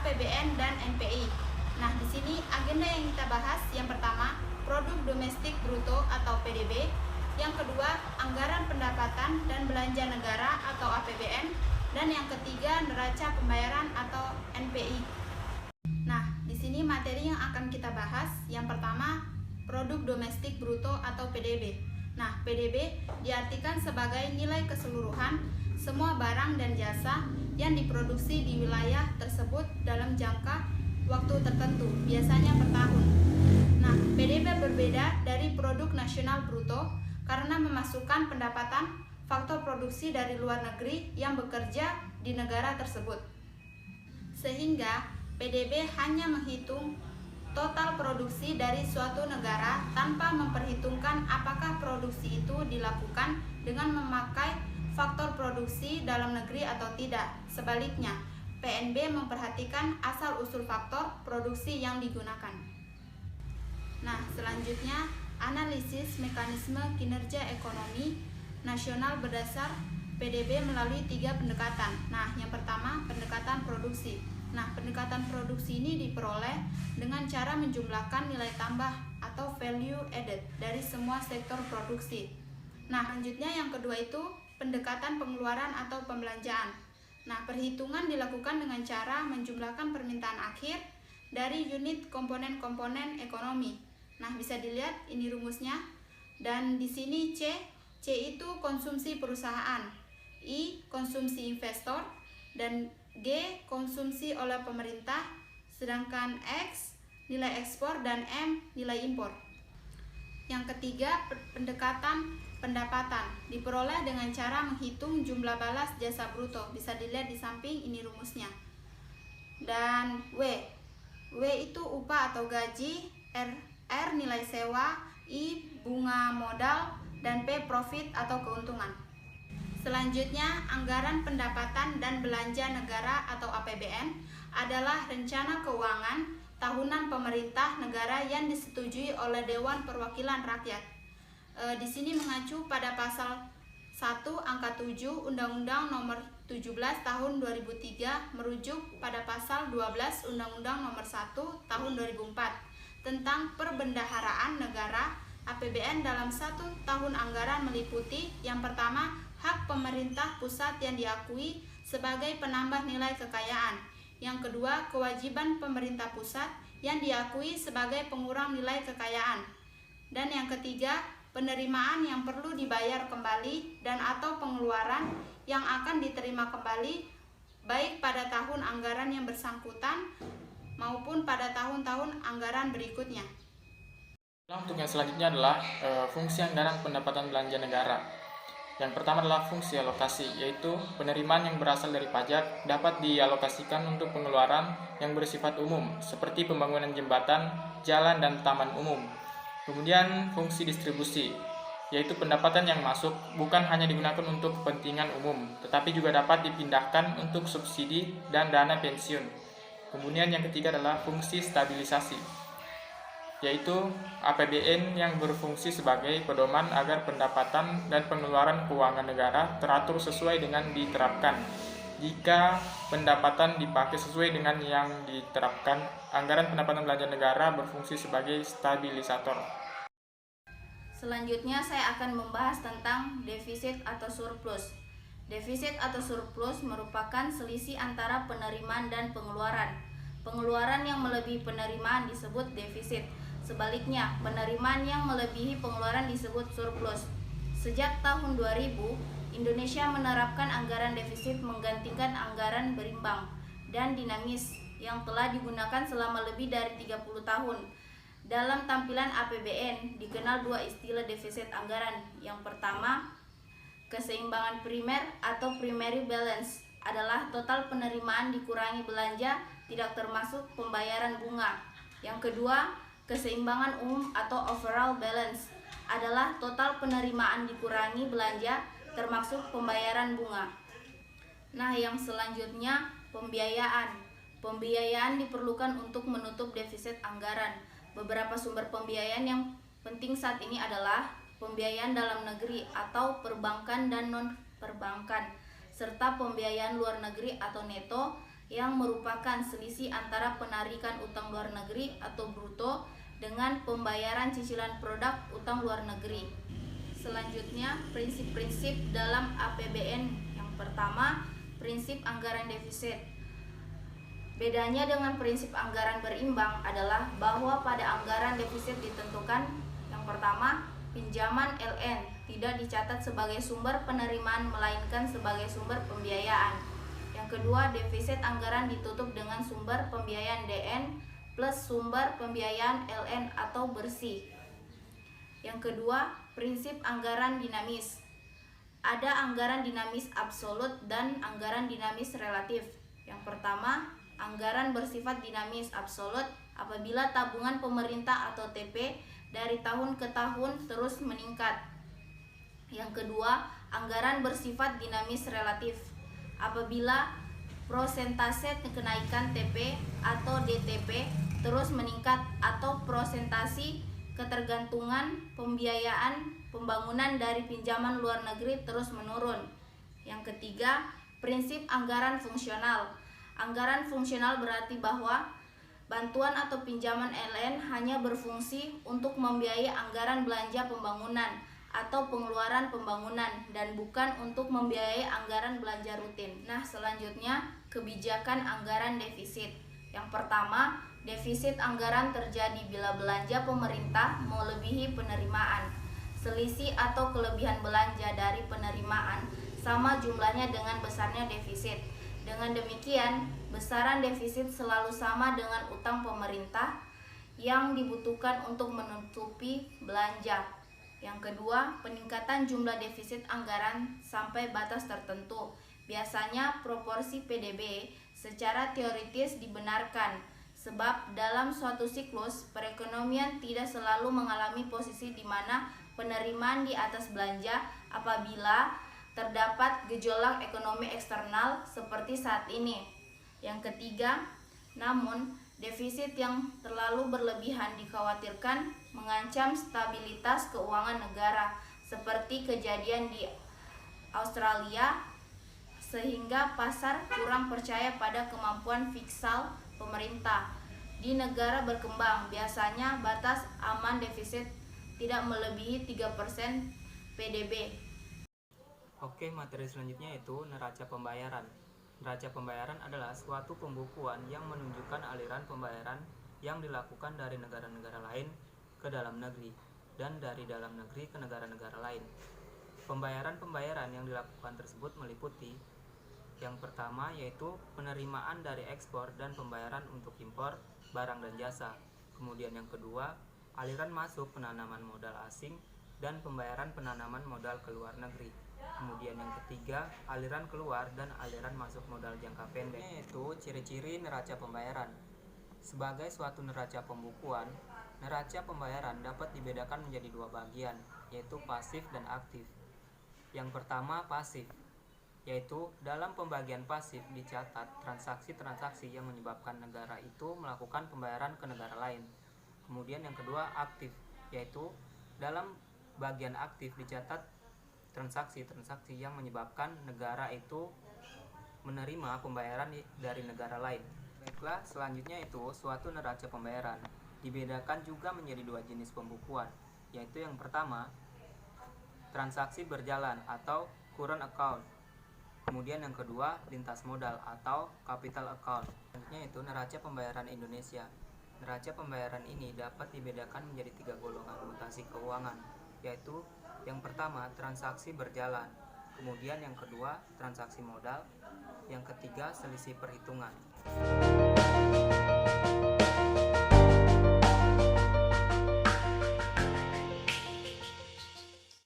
APBN dan NPI. Nah, di sini agenda yang kita bahas yang pertama, produk domestik bruto atau PDB, yang kedua, anggaran pendapatan dan belanja negara atau APBN, dan yang ketiga, neraca pembayaran atau NPI. Nah, di sini materi yang akan kita bahas yang pertama, produk domestik bruto atau PDB. Nah, PDB diartikan sebagai nilai keseluruhan semua barang dan jasa yang diproduksi di wilayah tersebut dalam jangka waktu tertentu, biasanya per tahun. Nah, PDB berbeda dari produk nasional bruto karena memasukkan pendapatan faktor produksi dari luar negeri yang bekerja di negara tersebut. Sehingga PDB hanya menghitung total produksi dari suatu negara tanpa memperhitungkan apakah produksi itu dilakukan dengan memakai faktor produksi dalam negeri atau tidak. Sebaliknya, PNB memperhatikan asal-usul faktor produksi yang digunakan. Nah, selanjutnya analisis mekanisme kinerja ekonomi nasional berdasar PDB melalui 3 pendekatan. Nah, yang pertama, pendekatan produksi. Nah, pendekatan produksi ini diperoleh dengan cara menjumlahkan nilai tambah atau value added dari semua sektor produksi. Nah, selanjutnya yang kedua itu pendekatan pengeluaran atau pembelanjaan. Nah, perhitungan dilakukan dengan cara menjumlahkan permintaan akhir dari unit komponen-komponen ekonomi. Nah, bisa dilihat ini rumusnya. Dan di sini C itu konsumsi perusahaan, I konsumsi investor, dan G konsumsi oleh pemerintah, sedangkan X nilai ekspor dan M nilai impor. Yang ketiga, pendekatan pendapatan diperoleh dengan cara menghitung jumlah balas jasa bruto. Bisa dilihat di samping ini rumusnya. Dan W itu upah atau gaji, R nilai sewa, I bunga modal, dan P profit atau keuntungan. Selanjutnya, anggaran pendapatan dan belanja negara atau APBN adalah rencana keuangan tahunan pemerintah negara yang disetujui oleh Dewan Perwakilan Rakyat. Di sini mengacu pada pasal 1 angka 7 Undang-Undang Nomor 17 Tahun 2003 merujuk pada pasal 12 Undang-Undang Nomor 1 Tahun 2004 tentang perbendaharaan negara. APBN dalam 1 tahun anggaran meliputi yang pertama, hak pemerintah pusat yang diakui sebagai penambah nilai kekayaan. Yang kedua, kewajiban pemerintah pusat yang diakui sebagai pengurang nilai kekayaan. Dan yang ketiga, penerimaan yang perlu dibayar kembali dan atau pengeluaran yang akan diterima kembali baik pada tahun anggaran yang bersangkutan maupun pada tahun-tahun anggaran berikutnya. Untuk yang selanjutnya adalah fungsi anggaran pendapatan belanja negara. Yang pertama adalah fungsi alokasi, yaitu penerimaan yang berasal dari pajak dapat dialokasikan untuk pengeluaran yang bersifat umum, seperti pembangunan jembatan, jalan, dan taman umum. Kemudian fungsi distribusi, yaitu pendapatan yang masuk bukan hanya digunakan untuk kepentingan umum, tetapi juga dapat dipindahkan untuk subsidi dan dana pensiun. Kemudian yang ketiga adalah fungsi stabilisasi, yaitu APBN yang berfungsi sebagai pedoman agar pendapatan dan pengeluaran keuangan negara teratur sesuai dengan diterapkan. Jika pendapatan dipakai sesuai dengan yang diterapkan, anggaran pendapatan belanja negara berfungsi sebagai stabilisator. Selanjutnya saya akan membahas tentang defisit atau surplus. Defisit atau surplus merupakan selisih antara penerimaan dan pengeluaran. Pengeluaran yang melebihi penerimaan disebut defisit. Sebaliknya, penerimaan yang melebihi pengeluaran disebut surplus. Sejak tahun 2000, Indonesia menerapkan anggaran defisit menggantikan anggaran berimbang dan dinamis yang telah digunakan selama lebih dari 30 tahun. Dalam tampilan APBN dikenal 2 istilah defisit anggaran. Yang pertama, keseimbangan primer atau primary balance adalah total penerimaan dikurangi belanja tidak termasuk pembayaran bunga. Yang kedua, keseimbangan umum atau overall balance adalah total penerimaan dikurangi belanja termasuk pembayaran bunga. Nah, yang selanjutnya pembiayaan. Pembiayaan diperlukan untuk menutup defisit anggaran. Beberapa sumber pembiayaan yang penting saat ini adalah pembiayaan dalam negeri atau perbankan dan non-perbankan, serta pembiayaan luar negeri atau neto, yang merupakan selisih antara penarikan utang luar negeri atau bruto dengan pembayaran cicilan produk utang luar negeri. Selanjutnya, prinsip-prinsip dalam APBN. Yang pertama, prinsip anggaran defisit. Bedanya dengan prinsip anggaran berimbang adalah bahwa pada anggaran defisit ditentukan yang pertama, pinjaman LN tidak dicatat sebagai sumber penerimaan melainkan sebagai sumber pembiayaan. Yang kedua, defisit anggaran ditutup dengan sumber pembiayaan DN plus sumber pembiayaan LN atau bersih. Yang kedua, prinsip anggaran dinamis. Ada anggaran dinamis absolut dan anggaran dinamis relatif. Yang pertama, anggaran bersifat dinamis absolut apabila tabungan pemerintah atau TP dari tahun ke tahun terus meningkat. Yang kedua, anggaran bersifat dinamis relatif apabila prosentase kenaikan TP atau DTP terus meningkat atau prosentasi ketergantungan pembiayaan pembangunan dari pinjaman luar negeri terus menurun. Yang ketiga, prinsip anggaran fungsional. Anggaran fungsional berarti bahwa bantuan atau pinjaman LN hanya berfungsi untuk membiayai anggaran belanja pembangunan atau pengeluaran pembangunan dan bukan untuk membiayai anggaran belanja rutin. Nah, selanjutnya kebijakan anggaran defisit. Yang pertama, defisit anggaran terjadi bila belanja pemerintah melebihi penerimaan. Selisih atau kelebihan belanja dari penerimaan sama jumlahnya dengan besarnya defisit. Dengan demikian, besaran defisit selalu sama dengan utang pemerintah yang dibutuhkan untuk menutupi belanja. Yang kedua, peningkatan jumlah defisit anggaran sampai batas tertentu. Biasanya proporsi PDB secara teoritis dibenarkan, sebab dalam suatu siklus perekonomian tidak selalu mengalami posisi di mana penerimaan di atas belanja apabila terdapat gejolak ekonomi eksternal seperti saat ini. Yang ketiga, namun defisit yang terlalu berlebihan dikhawatirkan mengancam stabilitas keuangan negara seperti kejadian di Australia, sehingga pasar kurang percaya pada kemampuan fiskal pemerintah. Di negara berkembang, biasanya batas aman defisit tidak melebihi 3% PDB. Oke, materi selanjutnya yaitu neraca pembayaran. Neraca pembayaran adalah suatu pembukuan yang menunjukkan aliran pembayaran yang dilakukan dari negara-negara lain ke dalam negeri dan dari dalam negeri ke negara-negara lain. Pembayaran-pembayaran yang dilakukan tersebut meliputi yang pertama yaitu penerimaan dari ekspor dan pembayaran untuk impor barang dan jasa. Kemudian yang kedua, aliran masuk penanaman modal asing dan pembayaran penanaman modal ke luar negeri. Kemudian yang ketiga, aliran keluar dan aliran masuk modal jangka pendek. Yaitu ciri-ciri neraca pembayaran. Sebagai suatu neraca pembukuan, neraca pembayaran dapat dibedakan menjadi dua bagian, yaitu pasif dan aktif. Yang pertama, pasif, yaitu dalam pembagian pasif dicatat transaksi-transaksi yang menyebabkan negara itu melakukan pembayaran ke negara lain. Kemudian yang kedua, aktif, yaitu dalam bagian aktif dicatat transaksi-transaksi yang menyebabkan negara itu menerima pembayaran dari negara lain. Baiklah, selanjutnya itu suatu neraca pembayaran dibedakan juga menjadi dua jenis pembukuan, yaitu yang pertama, transaksi berjalan atau current account. Kemudian yang kedua, lintas modal atau capital account. Selanjutnya itu neraca pembayaran Indonesia. Neraca pembayaran ini dapat dibedakan menjadi tiga golongan mutasi keuangan, yaitu yang pertama, transaksi berjalan. Kemudian yang kedua, transaksi modal. Yang ketiga, selisih perhitungan.